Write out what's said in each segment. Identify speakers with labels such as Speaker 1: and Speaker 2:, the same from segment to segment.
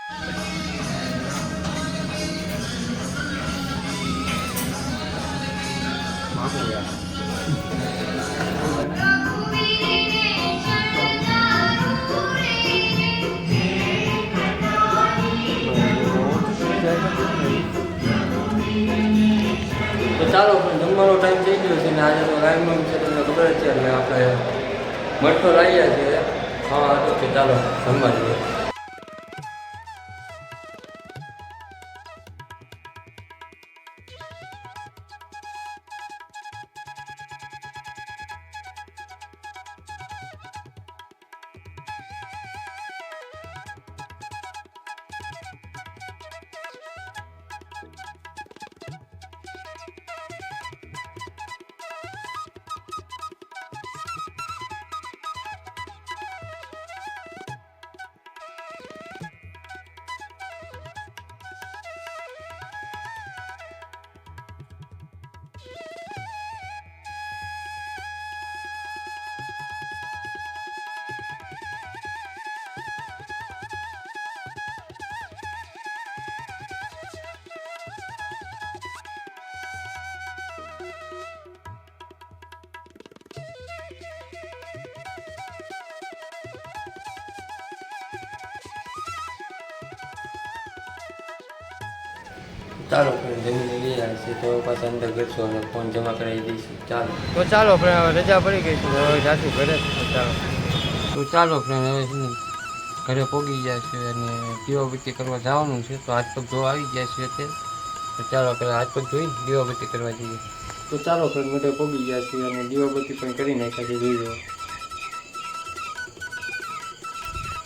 Speaker 1: તો ચાલો પણ જમવાનો ટાઈમ થઈ ગયો છે ને આજે તો રાયમંગ છે તમને ખબર જ છે એટલે આપણે મઠો લાવ્યા છીએ ખાવા હતું કે ચાલો જમવા જઈએ. ચાલો જમીને લઈ આવે છે તો પાછા અંદર કરશું અને ફોન જમા કરાવી દઈશું. ચાલો તો ચાલો ફ્રેન્ડ રજા પડી ગઈ છે હવે જાશું ઘરે. ચાલો ફ્રેન્ડ હવે છે ને ઘરે પહોંચી ગયા છે અને દીવાબત્તી કરવા જવાનું છે તો હાથ પગ ધોવા આવી ગયા છે અત્યારે. તો ચાલો પહેલાં હાથ પગ ધોઈ દીવાબત્તી કરવા જઈએ. તો ચાલો ફ્રેન્ડ બધે પહોંચી ગયા છે અને દીવાબત્તી પણ કરી નાખ્યા છે જોઈ લો.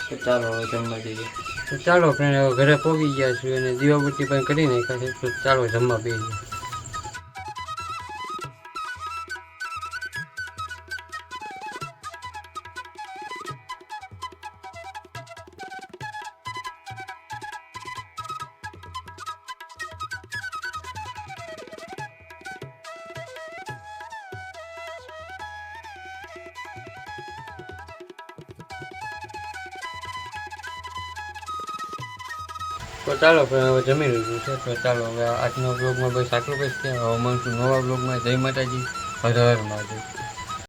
Speaker 1: તો ચાલો હવે જમવા જઈએ. તો ચાલો ફ્રેન્ડ હવે ઘરે પહોંચી ગયા છીએ અને દીવાબત્તી પણ કરી નાખ્યા છે તો ચાલો જમવા બેસીએ. તો ચાલો હવે જમી લીધું છે તો ચાલો હવે આજનો બ્લોગમાં બસ આટલું બસ છે. હવે મળશું નવા બ્લોગમાં. જય માતાજી, હર હર મહાદેવ.